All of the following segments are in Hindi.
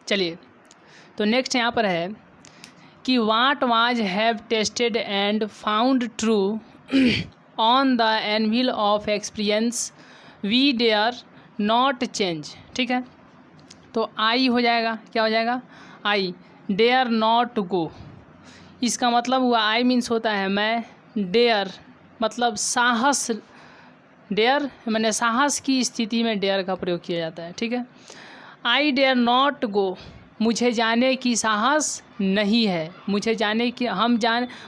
चलिए, तो नेक्स्ट यहाँ पर है कि what was have tested and found true on the anvil of experience we dare not change. ठीक है, तो आई हो जाएगा, क्या हो जाएगा, आई डेयर नॉट गो। इसका मतलब हुआ आई मीन्स होता है मैं, डेयर मतलब साहस, डेयर मैंने साहस की स्थिति में डेयर का प्रयोग किया जाता है। ठीक है, आई डेयर नॉट गो, मुझे जाने की साहस नहीं है, मुझे जाने की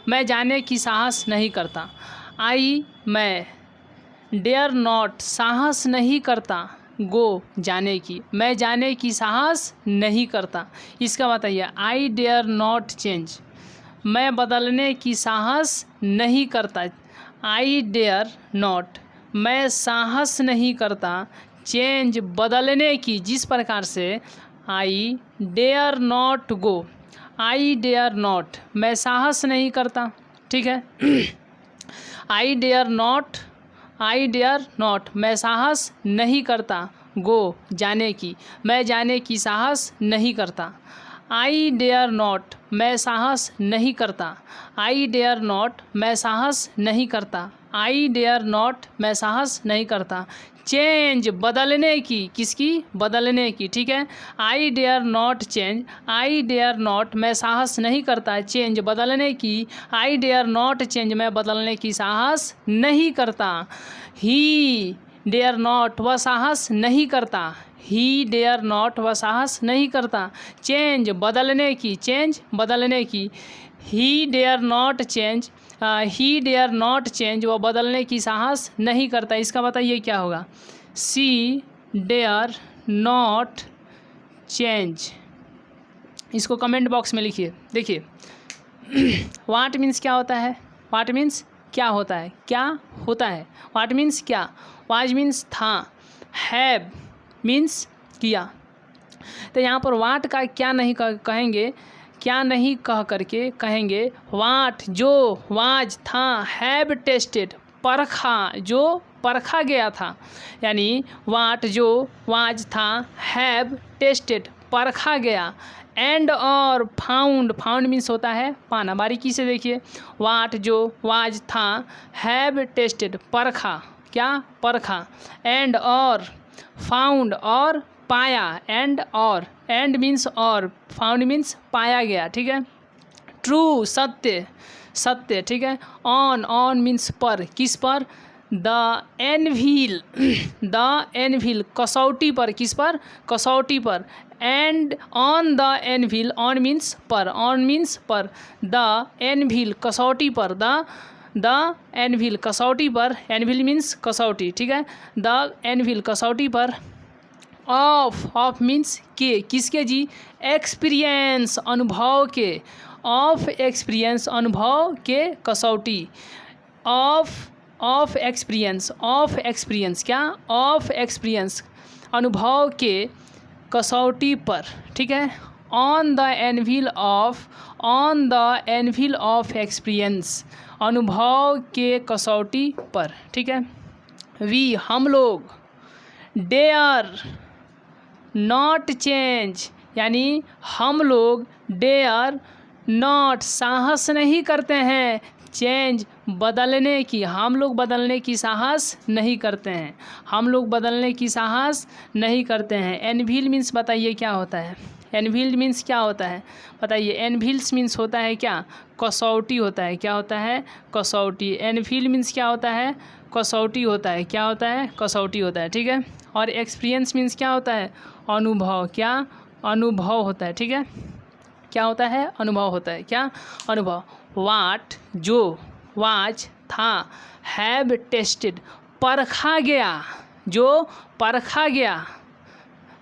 मैं जाने की साहस नहीं करता। आई मैं, डेयर नॉट साहस नहीं करता, गो जाने की, मैं जाने की साहस नहीं करता। इसका बताइए, आई डेयर नॉट चेंज, मैं बदलने की साहस नहीं करता। आई डेयर नॉट, मैं साहस नहीं करता, चेंज बदलने की, जिस प्रकार से I dare not go, I dare not मैं साहस नहीं करता। ठीक है, आई डेयर नॉट मैं साहस नहीं करता, गो जाने की, मैं जाने की साहस नहीं करता। आई डेयर नॉट मैं साहस नहीं करता, आई डेयर नॉट मैं साहस नहीं करता, आई डेयर नॉट मैं साहस नहीं करता। चेंज बदलने की, किसकी, बदलने की। ठीक है, I dare not change, I dare not मैं साहस नहीं करता, चेंज बदलने की, आई डेयर नॉट चेंज मैं बदलने की साहस नहीं करता। ही डेयर नॉट वह साहस नहीं करता, ही डेयर नॉट वह साहस नहीं करता। चेंज बदलने की, चेंज बदलने की, he dare not change, he dare not change वह बदलने की साहस नहीं करता। इसका बताइए क्या होगा, सी डेयर नॉट चेंज। इसको कमेंट बॉक्स में लिखिए। देखिए वाट मीन्स क्या होता है, वाट मीन्स क्या होता है, क्या होता है, वाट मीन्स क्या, वाज मीन्स था, हैव मीन्स किया। तो यहाँ पर वाट का क्या नहीं कहेंगे, क्या नहीं कह करके कहेंगे वाट जो वाज था, हैव टेस्टेड परखा, जो परखा गया था, यानी वाट जो वाज था, हैव टेस्टेड परखा गया, एंड और फाउंड, फाउंड मीन्स होता है पाना। बारीकी से देखिए, वाट जो वाज था, हैव टेस्टेड परखा, क्या परखा, एंड और फाउंड और पाया, एंड और, एंड मीन्स और, फाउंड मीन्स पाया गया। ठीक है, ट्रू सत्य, सत्य। ठीक है, ऑन, ऑन मीन्स पर, किस पर, द एनव्हील, द एनव्हील कसौटी पर, किस पर, कसौटी पर, and on the anvil, on means पर, ऑन मीन्स पर, द एनव्हील कसौटी पर, द एनव्हील कसौटी पर, एनव्हील मीन्स कसौटी। ठीक है, द एनव्हील कसौटी पर, ऑफ, ऑफ मीन्स के, किसके जी, एक्सपीरियंस अनुभव के, ऑफ एक्सपीरियंस अनुभव के कसौटी, ऑफ एक्सपीरियंस, ऑफ एक्सपीरियंस क्या, ऑफ एक्सपीरियंस अनुभव के कसौटी पर। ठीक है, on the anvil of, on the anvil of experience अनुभव के कसौटी पर। ठीक है, वी हम लोग, डेयर नॉट चेंज, यानी हम लोग डेयर नॉट साहस नहीं करते हैं, चेंज बदलने की, हम लोग बदलने की साहस नहीं करते हैं, हम लोग बदलने की साहस नहीं करते हैं। एनव्हील मीन्स बताइए क्या होता है, एनव्हील मीन्स क्या होता है बताइए, एनव्हील्स मीन्स होता है क्या, कसौटी होता है, क्या होता है, कसौटी। एनव्हील मीन्स क्या होता है, कसौटी होता है, क्या होता है, कसौटी होता है। ठीक है, और एक्सपीरियंस मीन्स क्या होता है, अनुभव, क्या, अनुभव होता है। ठीक है, क्या होता है, अनुभव होता है, क्या, अनुभव। वाट जो वाज था, हैव टेस्टेड परखा गया, जो परखा गया,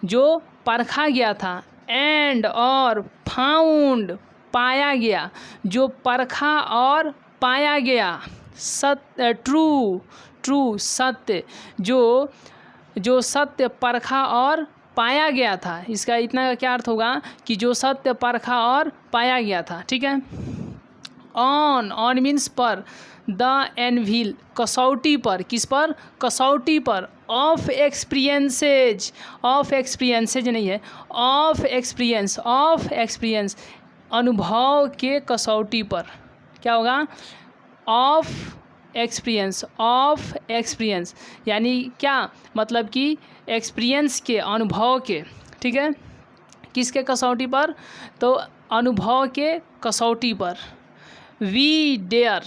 जो परखा गया था, एंड और फाउंड पाया गया, जो परखा और पाया गया, सत्य ट्रू, ट्रू सत्य, जो सत्य परखा और पाया गया था। इसका इतना का क्या अर्थ होगा कि जो सत्य परखा और पाया गया था। ठीक है, ऑन, ऑन मीन्स पर, द एनविल कसौटी पर, किस पर? कसौटी पर, ऑफ एक्सपीरियंसेज, ऑफ एक्सपीरियंसेज नहीं है, ऑफ एक्सपीरियंस, ऑफ एक्सपीरियंस, अनुभव के कसौटी पर। क्या होगा? ऑफ एक्सपीरियंस, ऑफ एक्सपीरियंस यानी क्या? मतलब कि एक्सपीरियंस के, अनुभव के, ठीक है, किसके कसौटी पर? तो अनुभव के कसौटी पर। वी डेयर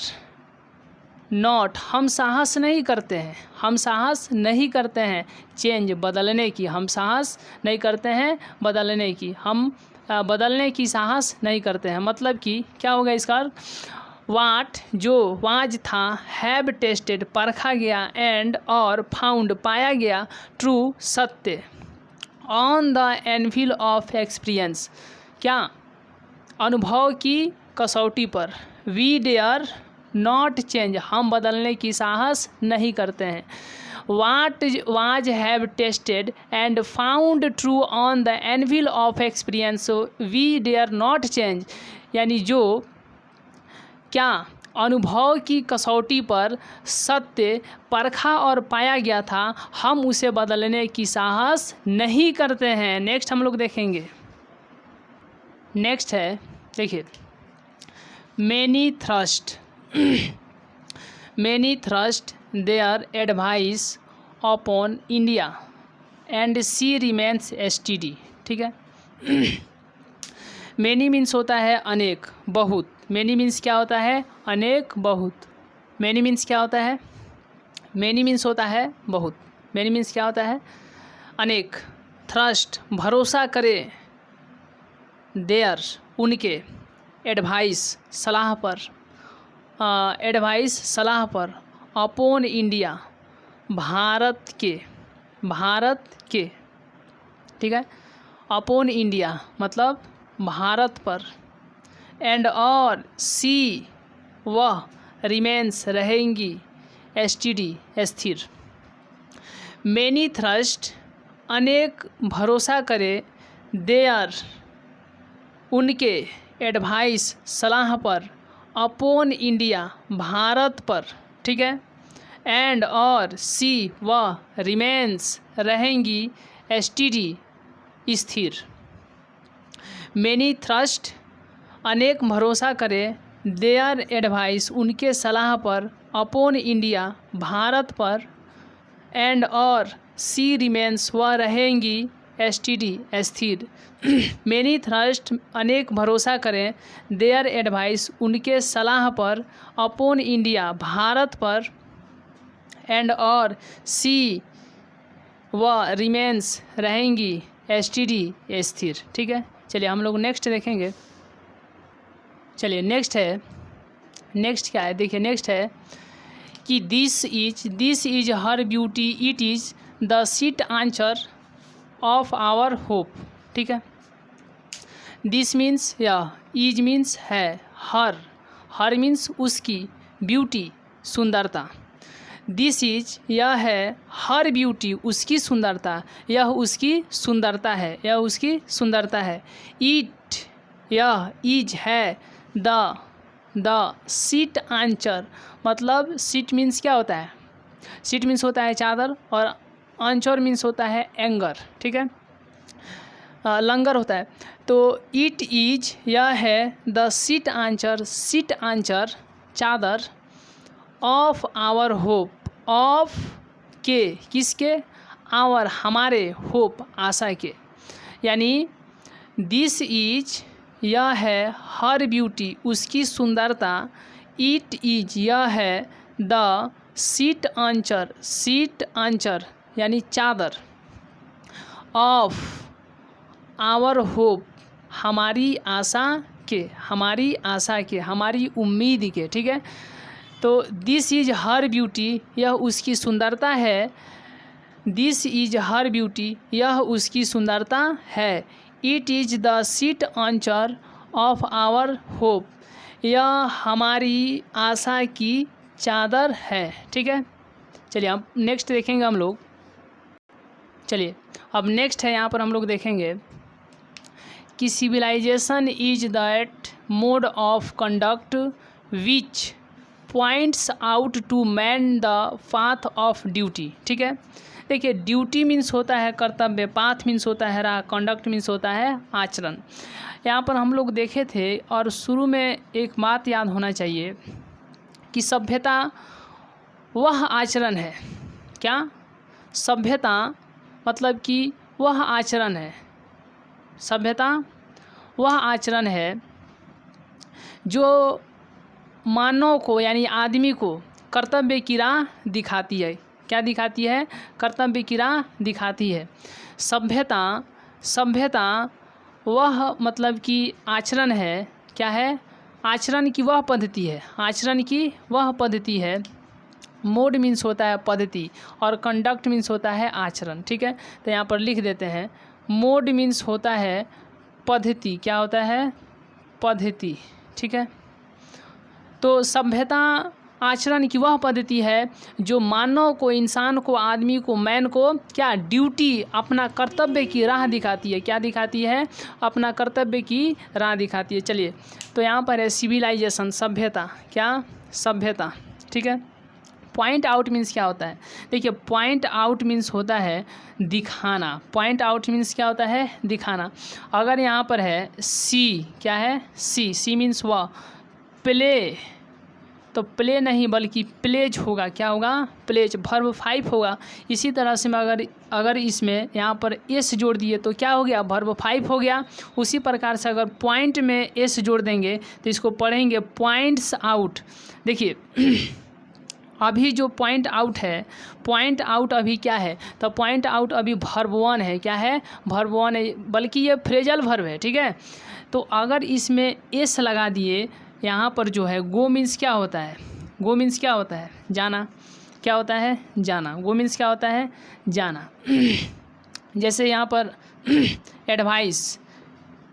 नॉट, हम साहस नहीं करते हैं, हम साहस नहीं करते हैं चेंज, बदलने की, हम साहस नहीं करते हैं बदलने की, हम बदलने की साहस नहीं करते हैं। मतलब कि क्या होगा इसका? वाट, जो, वाज था, हैव टेस्टेड, परखा गया, एंड और फाउंड, पाया गया, ट्रू, सत्य, on the anvil of experience, क्या? अनुभव की कसौटी पर। वी डेयर नॉट चेंज, हम बदलने की साहस नहीं करते हैं। What was have tested and found true on the anvil of experience we dare not change, यानी जो, क्या? अनुभव की कसौटी पर सत्य परखा और पाया गया था, हम उसे बदलने की साहस नहीं करते हैं। नेक्स्ट हम लोग देखेंगे, नेक्स्ट है, देखिए, many thrust, many thrust their advice upon India and she remains steady, ठीक है। मैनी मीन्स होता है अनेक, बहुत। मैनी मीन्स क्या होता है? अनेक, बहुत। मैनी मीन्स क्या होता है? मैनी मीन्स होता है बहुत। मैनी मीन्स क्या होता है? अनेक। थ्रस्ट, भरोसा करे, देयर, उनके, एडवाइस, सलाह पर, एडवाइस, सलाह पर, अपॉन इंडिया, भारत के, भारत के, ठीक है, अपॉन इंडिया मतलब भारत पर, एंड और, सी, वह, रिमेन्स, रहेंगी, एसटीडी, स्थिर। मैनी थ्रस्ट, अनेक भरोसा करे, देयर, उनके, एडवाइस, सलाह पर, अपॉन इंडिया, भारत पर, ठीक है, एंड और, सी, वह, रिमेन्स, रहेंगी, एसटीडी, स्थिर। मैनी थ्रस्ट, अनेक भरोसा करे, देयर एडवाइस, उनके सलाह पर, अपॉन इंडिया, भारत पर, एंड और, सी रिमेन्स, वह रहेंगी, एसटीडी, स्थिर। मैनी थ्रस्ट, अनेक भरोसा करें, देयर एडवाइस, उनके सलाह पर, अपॉन इंडिया, भारत पर, एंड और, सी, वह, रिमेन्स, रहेंगी, एसटीडी, स्थिर, ठीक है। चलिए हम लोग नेक्स्ट देखेंगे। चलिए नेक्स्ट है, नेक्स्ट क्या है देखिए, नेक्स्ट है कि this is her beauty, it is the sheet anchor of our hope, ठीक है। दिस मीन्स या, इज मीन्स है, हर मीन्स उसकी, ब्यूटी, सुंदरता। दिस इज, यह है, हर ब्यूटी, उसकी सुंदरता, यह उसकी सुंदरता है, यह उसकी सुंदरता है। इट, यह, इज है, द सीट आंचर मतलब सीट मीन्स क्या होता है? सीट मीन्स होता है चादर, और आंचर मीन्स होता है एंगर, ठीक है, लंगर होता है। तो इट इज, यह है, द सीट आंचर, चादर, ऑफ आवर होप, ऑफ के, किसके? आवर, हमारे, होप, आशा के। यानी दिस इज, यह है, हर ब्यूटी, उसकी सुंदरता, इट इज, यह है, द सीट आंचर यानी चादर, ऑफ आवर होप, हमारी आशा के, हमारी आशा के, हमारी उम्मीद के, ठीक है। तो दिस इज हर ब्यूटी, यह उसकी सुंदरता है, दिस इज हर ब्यूटी, यह उसकी सुंदरता है। It is the sheet anchor of our hope, यह हमारी आशा की चादर है, ठीक है। चलिए अब नेक्स्ट देखेंगे हम लोग। चलिए अब नेक्स्ट है, यहाँ पर हम लोग देखेंगे कि civilisation is that mode of conduct which points out to man the path of duty. ठीक है, देखिए ड्यूटी मीन्स होता है कर्तव्य, पाथ मीन्स होता है राह, कंडक्ट मीन्स होता है आचरण। यहाँ पर हम लोग देखे थे और शुरू में एक बात याद होना चाहिए कि सभ्यता वह आचरण है। क्या? सभ्यता मतलब कि वह आचरण है। सभ्यता वह आचरण है जो मानव को यानी आदमी को कर्तव्य की राह दिखाती है। क्या दिखाती है? कर्तव्य की राह दिखाती है। सभ्यता वह मतलब कि आचरण है। क्या है? आचरण की वह पद्धति है। आचरण की वह पद्धति है। मोड मीन्स होता है पद्धति और कंडक्ट मीन्स होता है आचरण। ठीक है, तो यहाँ पर लिख देते हैं मोड मीन्स होता है पद्धति। क्या होता है? पद्धति। ठीक है, तो सभ्यता आचरण की वह पद्धति है जो मानव को, इंसान को, आदमी को, मैन को क्या ड्यूटी, अपना कर्तव्य की राह दिखाती है। क्या दिखाती है? अपना कर्तव्य की राह दिखाती है। चलिए, तो यहाँ पर है सिविलाइजेशन, सभ्यता। क्या? सभ्यता। ठीक है, पॉइंट आउट मीन्स क्या होता है? देखिए पॉइंट आउट मीन्स होता है दिखाना। पॉइंट आउट मीन्स क्या होता है? दिखाना। अगर यहाँ पर है सी, क्या है? सी मीन्स वह, प्ले, तो प्ले नहीं बल्कि प्लेज होगा। क्या होगा? प्लेज। वर्ब 5 होगा। इसी तरह से मैं अगर इसमें यहाँ पर एस जोड़ दिए तो क्या हो गया? वर्ब 5 हो गया। उसी प्रकार से अगर पॉइंट में एस जोड़ देंगे तो इसको पढ़ेंगे पॉइंट्स आउट। देखिए अभी जो पॉइंट आउट है, पॉइंट आउट अभी क्या है? तो पॉइंट आउट अभी वर्ब 1 है। क्या है? वर्ब 1 है, बल्कि ये फ्रेजल वर्ब है। ठीक है, तो अगर इसमें एस लगा दिए यहाँ पर जो है, गो मीन्स क्या होता है? गो मीन्स क्या होता है? जाना। क्या होता है? जाना। गो मीन्स क्या होता है? जाना। जैसे यहाँ पर एडवाइस,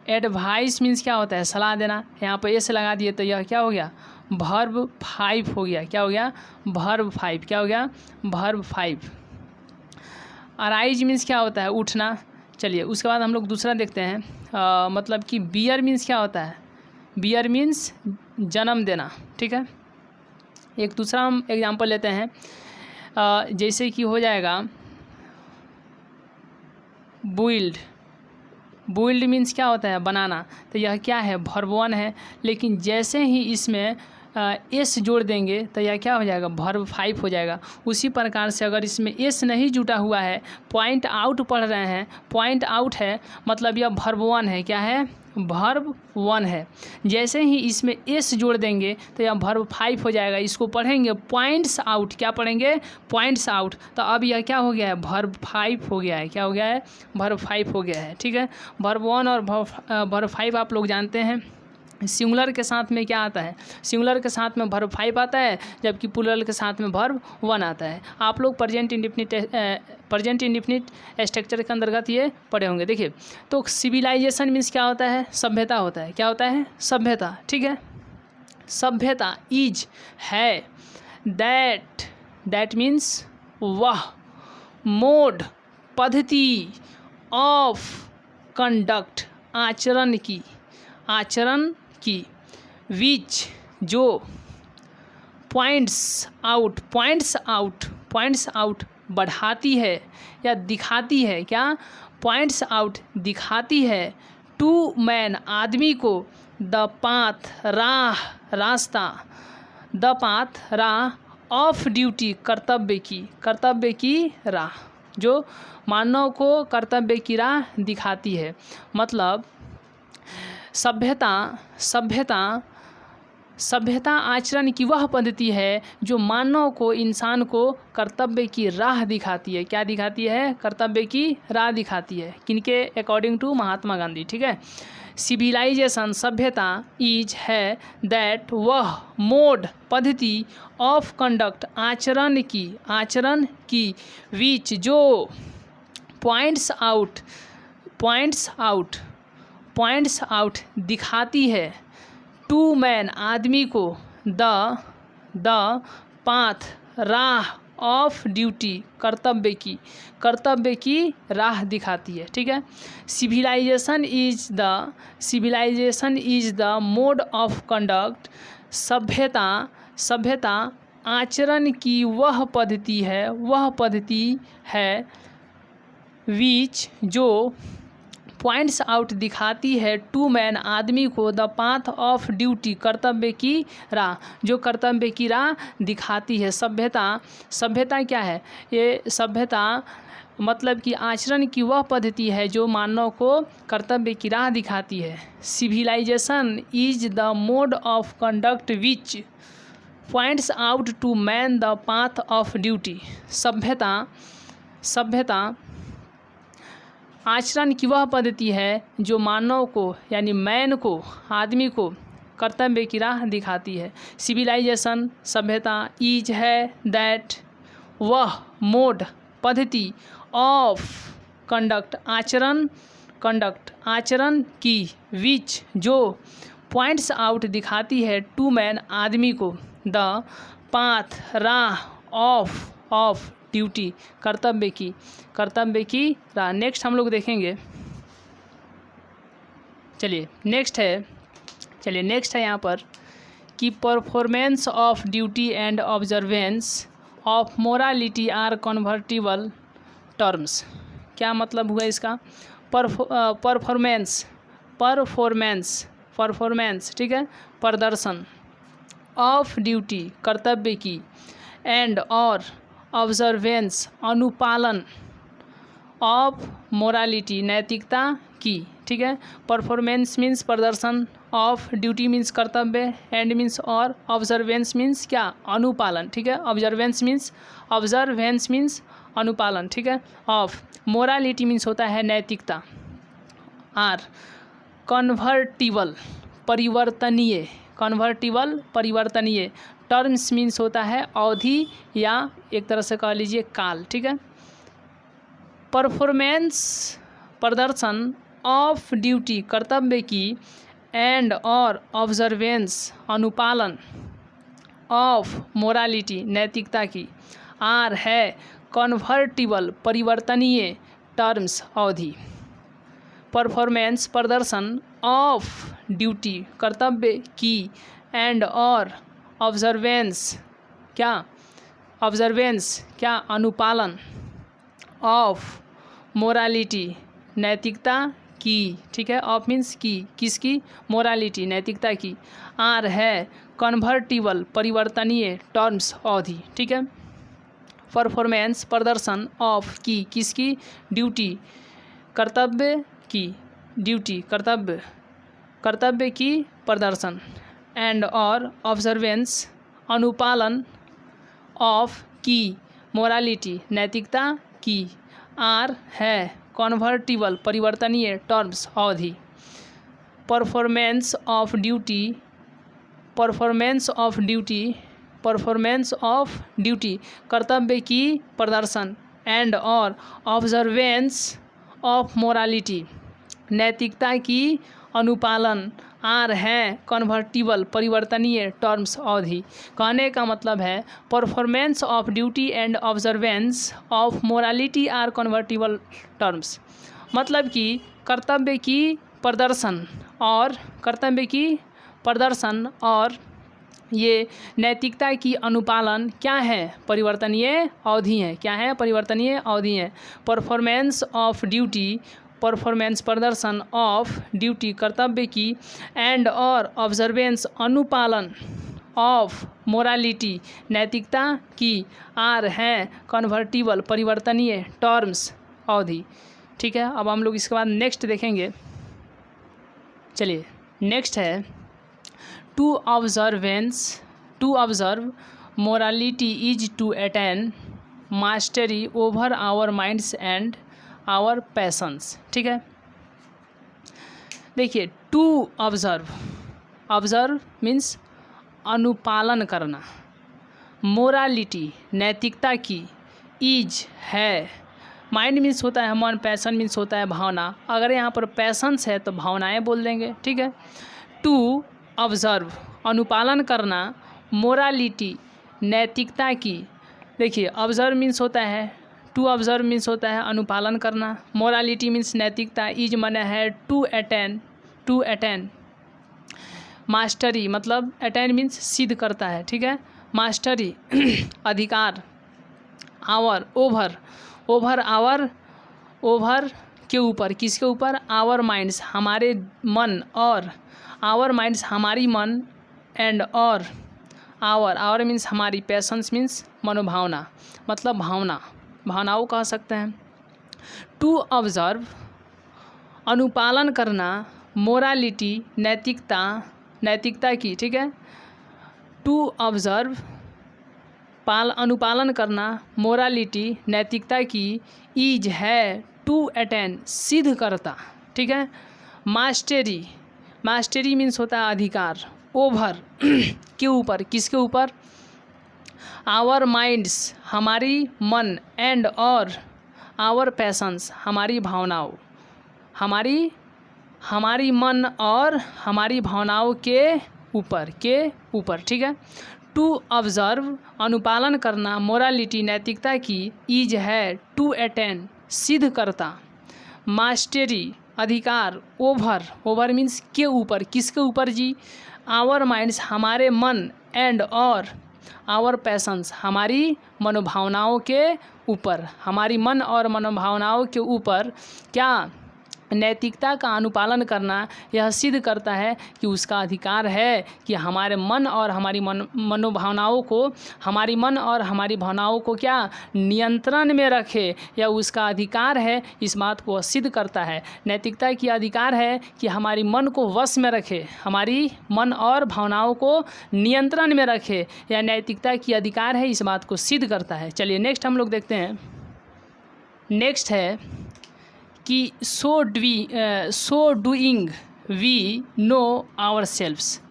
एडवाइस मीन्स क्या होता है? सलाह देना। यहाँ पर एस लगा दिए तो यह क्या हो गया? वर्ब 5 हो गया। क्या हो गया? वर्ब 5। क्या हो गया? वर्ब 5। अराइज मीन्स क्या होता है? उठना। चलिए उसके बाद हम लोग दूसरा देखते हैं, मतलब कि बियर मीन्स क्या होता है? बियर मीन्स जन्म देना। ठीक है, एक दूसरा हम एग्जांपल लेते हैं, जैसे कि हो जाएगा बुइल्ड। बुइल्ड मीन्स क्या होता है? बनाना। तो यह क्या है? वर्ब 1 है, लेकिन जैसे ही इसमें एस जोड़ देंगे तो यह क्या हो जाएगा? वर्ब 5 हो जाएगा। उसी प्रकार से अगर इसमें एस नहीं जुटा हुआ है, पॉइंट आउट पढ़ रहे हैं, पॉइंट आउट है मतलब यह वर्ब 1 है। क्या है? वर्ब 1 है। जैसे ही इसमें एस जोड़ देंगे तो यह वर्ब 5 हो जाएगा। इसको पढ़ेंगे पॉइंट्स आउट। क्या पढ़ेंगे? Points out. तो अब यह क्या हो गया है? वर्ब 5 हो गया है। क्या हो गया है? वर्ब 5 हो गया है। ठीक है, वर्ब 1 और वर्ब 5 आप लोग जानते हैं। सिंगुलर के साथ में क्या आता है? सिंगुलर के साथ में वर्ब 5 आता है, जबकि प्लूरल के साथ में वर्ब 1 आता है। आप लोग प्रेजेंट इंडेफिनिट स्ट्रक्चर के अंतर्गत ये पढ़े होंगे। देखिए तो सिविलाइजेशन मीन्स क्या होता है? सभ्यता होता है। क्या होता है? सभ्यता। ठीक है, सभ्यता इज है, दैट मीन्स वह, मोड पद्धति, ऑफ कंडक्ट आचरण की, विच जो, पॉइंट्स आउट बढ़ाती है या दिखाती है। क्या? पॉइंट्स आउट दिखाती है, टू मैन आदमी को, द पाथ रास्ता, द पाथ राह, ऑफ ड्यूटी कर्तव्य की राह, जो मानव को कर्तव्य की राह दिखाती है। मतलब सभ्यता आचरण की वह पद्धति है जो मानव को, इंसान को कर्तव्य की राह दिखाती है। क्या दिखाती है? कर्तव्य की राह दिखाती है। किनके? According to Mahatma Gandhi. ठीक है, सिविलाइजेशन सभ्यता इज है, दैट वह, मोड पद्धति, ऑफ कंडक्ट आचरण की, विच जो, पॉइंट्स आउट दिखाती है, टू मैन आदमी को, द पाथ राह, ऑफ ड्यूटी कर्तव्य की राह दिखाती है। ठीक है, civilisation is the mode of conduct, सभ्यता आचरण की वह पद्धति है विच जो पॉइंट्स आउट दिखाती है टू मैन आदमी को द पाथ ऑफ ड्यूटी कर्तव्य की राह, जो कर्तव्य की राह दिखाती है। सभ्यता क्या है? ये सभ्यता मतलब कि आचरण की वह पद्धति है जो मानव को कर्तव्य की राह दिखाती है। Civilisation is the mode of conduct which points out to man the path of duty. सभ्यता आचरण की वह पद्धति है जो मानव को यानी मैन को, आदमी को कर्तव्य की राह दिखाती है। सिविलाइजेशन सभ्यता, इज है दैट, वह मोड पद्धति, ऑफ कंडक्ट आचरण की, विच जो पॉइंट्स आउट दिखाती है टू मैन आदमी को, द पाथ राह, ऑफ ड्यूटी कर्तव्य की राह। नेक्स्ट हम लोग देखेंगे। चलिए नेक्स्ट है यहाँ पर कि performance of duty and observance of morality are convertible terms. क्या मतलब हुआ इसका? परफॉर्मेंस ठीक है, प्रदर्शन, ऑफ ड्यूटी कर्तव्य की, एंड और ऑब्जर्वेंस अनुपालन, ऑफ मोरालिटी नैतिकता की। ठीक है, परफॉर्मेंस मीन्स प्रदर्शन, ऑफ ड्यूटी मीन्स कर्तव्य, एंड मीन्स और, ऑब्जर्वेंस मीन्स क्या? अनुपालन। ठीक है, ऑब्जर्वेंस मीन्स अनुपालन। ठीक है, ऑफ मोरालिटी मीन्स होता है नैतिकता, आर कन्वर्टिबल परिवर्तनीय, टर्म्स मीन्स होता है अवधि या एक तरह से कह लीजिए काल। ठीक है, परफॉर्मेंस प्रदर्शन, ऑफ ड्यूटी कर्तव्य की, एंड और ऑब्जर्वेंस अनुपालन, ऑफ मोरालिटी नैतिकता की, आर है कन्वर्टिबल परिवर्तनीय, टर्म्स अवधि। परफॉर्मेंस प्रदर्शन, ऑफ ड्यूटी कर्तव्य की, एंड और ऑब्जर्वेंस क्या? अनुपालन, ऑफ मोरालिटी नैतिकता की। ठीक है, ऑफ मीन्स की, किसकी? मोरालिटी नैतिकता की, आर है कन्वर्टिबल परिवर्तनीय, टर्म्स अवधि। ठीक है, परफॉर्मेंस प्रदर्शन, ऑफ की, किसकी? ड्यूटी कर्तव्य की, कर्तव्य की प्रदर्शन, एंड और ऑब्जर्वेंस अनुपालन, ऑफ की मोरालिटी नैतिकता की, आर है कन्वर्टिबल परिवर्तनीय, टर्म्स अवधि। परफॉर्मेंस ऑफ ड्यूटी कर्तव्य की प्रदर्शन, एंड और ऑब्जर्वेंस ऑफ मोरालिटी नैतिकता की अनुपालन, आर है कन्वर्टिबल परिवर्तनीय, टर्म्स अवधि। कहने का मतलब है performance of duty and observance of morality are convertible terms, मतलब कि कर्तव्य की प्रदर्शन और ये नैतिकता की अनुपालन क्या है? परिवर्तनीय अवधि है। क्या है? परिवर्तनीय अवधि है। परफॉर्मेंस प्रदर्शन, ऑफ ड्यूटी कर्तव्य की, एंड और ऑब्जर्वेंस अनुपालन, ऑफ मोरालिटी नैतिकता की, आर है कन्वर्टिबल परिवर्तनीय, टर्म्स अवधि। ठीक है, अब हम लोग इसके बाद नेक्स्ट देखेंगे। चलिए नेक्स्ट है to observe morality is to attain mastery over our minds and our passions. ठीक है, देखिए टू ऑब्जर्व मीन्स अनुपालन करना, मोरालिटी नैतिकता की, इज है, माइंड मीन्स होता है मन, पैशन मीन्स होता है भावना। अगर यहाँ पर पैशंस है तो भावनाएं बोल देंगे। ठीक है, टू ऑब्जर्व अनुपालन करना, मोरालिटी नैतिकता की। देखिए ऑब्जर्व मीन्स होता है, टू ऑब्जर्व मीन्स होता है अनुपालन करना, मोरालिटी मीन्स नैतिकता, इज माने है टू अटेन। मास्टरी मतलब अटेन मीन्स सिद्ध करता है, ठीक है। मास्टरी अधिकार। Our over, over our, over के ऊपर, किसके ऊपर? आवर माइंड्स हमारे मन, और आवर माइंड्स हमारी मन, एंड और आवर, आवर मीन्स हमारी, पैशंस मीन्स मनोभावना मतलब भावना, भावनाओं कह सकते हैं। टू ऑब्जर्व अनुपालन करना, मोरालिटी नैतिकता, नैतिकता की, ठीक है। टू ऑब्जर्व अनुपालन करना, मोरालिटी नैतिकता की, इज है टू अटेन सिद्ध करता, ठीक है। मास्टरी, मास्टरी मीन्स होता है अधिकार। ओवर के ऊपर, किसके ऊपर? आवर माइंड्स हमारी मन, एंड और आवर पैशंस हमारी भावनाओं, हमारी मन और हमारी भावनाओं के ऊपर, ठीक है। टू ऑब्जर्व अनुपालन करना, मोरालिटी नैतिकता की, इज है टू अटेन सिद्ध करता। मास्टरी अधिकार। ओवर मीन्स के ऊपर, किसके ऊपर जी? आवर माइंड्स हमारे मन, एंड और आवर पैशंस हमारी मनोभावनाओं के ऊपर, हमारी मन और मनोभावनाओं के ऊपर क्या? नैतिकता का अनुपालन करना यह सिद्ध करता है कि उसका अधिकार है कि हमारे मन और हमारी मनोभावनाओं को, हमारी मन और हमारी भावनाओं को क्या? नियंत्रण में रखे, या उसका अधिकार है, इस बात को सिद्ध करता है। नैतिकता की अधिकार है कि हमारी मन को वश में रखे, हमारी मन और भावनाओं को नियंत्रण में रखे, या नैतिकता की अधिकार है, इस बात को सिद्ध करता है। चलिए नेक्स्ट हम लोग देखते हैं। नेक्स्ट है कि so doing we know ourselves.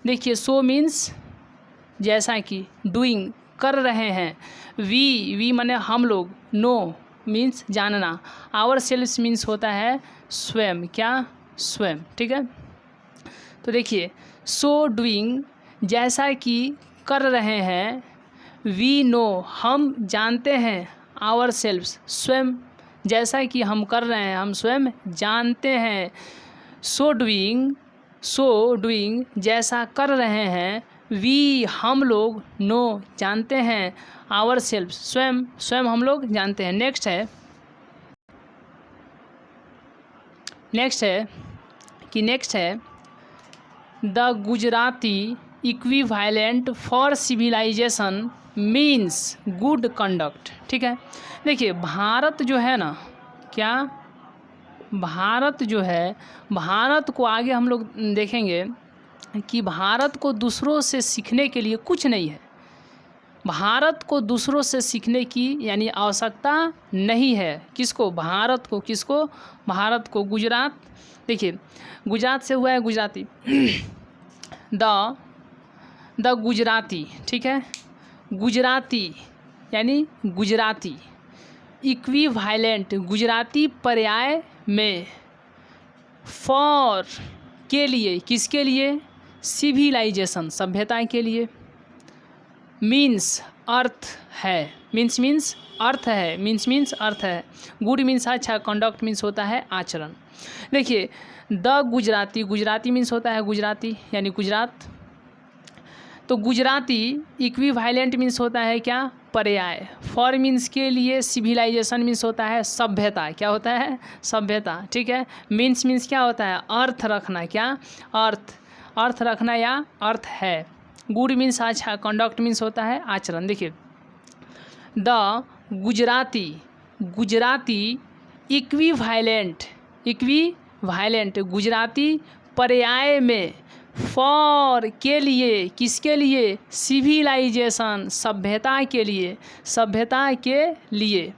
देखिए सो मीन्स जैसा कि, डूइंग कर रहे हैं, वी माने हम लोग, नो मीन्स जानना, आवर सेल्व्स मीन्स होता है स्वयं, क्या? स्वयं, ठीक है। तो देखिए सो डूइंग जैसा कि कर रहे हैं, वी नो हम जानते हैं, आवर सेल्व्स स्वयं जैसा कि हम कर रहे हैं, हम स्वयं जानते हैं। सो डूइंग जैसा कर रहे हैं, वी हम लोग, नो जानते हैं, आवर सेल्फ स्वयं हम लोग जानते हैं। नेक्स्ट है the Gujarati equivalent for civilisation means good conduct, ठीक है। देखिए भारत जो है ना, क्या? भारत जो है, भारत को आगे हम लोग देखेंगे कि भारत को दूसरों से सीखने के लिए कुछ नहीं है। भारत को दूसरों से सीखने की यानी आवश्यकता नहीं है। किसको? भारत को। किसको? भारत को। गुजरात, देखिए गुजरात से हुआ है गुजराती द गुजराती, ठीक है। गुजराती यानी गुजराती, इक्विवेलेंट गुजराती पर्याय में, फॉर के लिए, किसके लिए? सिविलाइजेशन सभ्यता के लिए, मीन्स अर्थ है, मीन्स अर्थ है, मीन्स अर्थ है, गुड मीन्स अच्छा, कंडक्ट मीन्स होता है आचरण। देखिए द गुजराती मीन्स होता है गुजराती यानी गुजरात। तो गुजराती इक्विवेलेंट मीन्स होता है क्या? पर्याय। फॉर मीन्स के लिए, सिविलाइजेशन मीन्स होता है सभ्यता। क्या होता है? सभ्यता, ठीक है। मीन्स क्या होता है? अर्थ रखना। क्या? अर्थ रखना या अर्थ है। गुड मीन्स अच्छा, कंडक्ट मीन्स होता है आचरण। देखिए द गुजराती इक्विवेलेंट गुजराती पर्याय में, फॉर के लिए, किसके लिए? सिविलाइजेशन सभ्यता के लिए,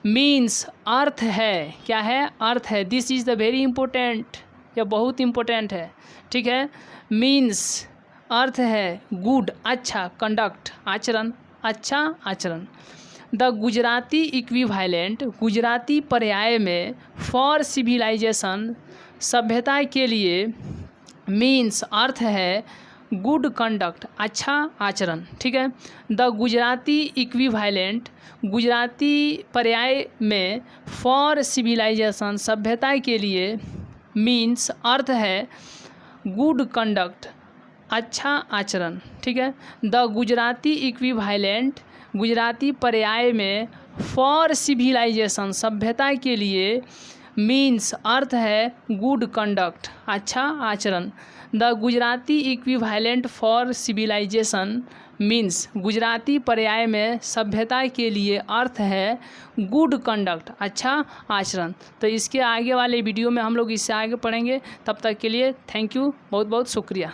मीन्स अर्थ है। क्या है? अर्थ है। This is the very important, यह बहुत इम्पोर्टेंट है, ठीक है। मीन्स अर्थ है गुड अच्छा, कंडक्ट आचरण, अच्छा आचरण। द गुजराती इक्विवेलेंट गुजराती पर्याय में, फॉर सिविलाइजेशन सभ्यता के लिए, मीन्स अर्थ है गुड कंडक्ट अच्छा आचरण, ठीक है। द गुजराती इक्विवेलेंट गुजराती पर्याय में, फॉर सिविलाइजेशन सभ्यता के लिए, मीन्स अर्थ है गुड कंडक्ट अच्छा आचरण, ठीक है। द गुजराती इक्विवेलेंट, गुजराती पर्याय में फॉर सिविलाइजेशन, सभ्यता के लिए, मीन्स अर्थ है गुड कंडक्ट, अच्छा आचरण। The Gujarati equivalent for civilisation means, Gujarati पर्याय में सभ्यता के लिए अर्थ है गुड कंडक्ट, अच्छा आचरण। तो इसके आगे वाले वीडियो में हम लोग इससे आगे पढ़ेंगे। तब तक के लिए थैंक यू, बहुत बहुत शुक्रिया।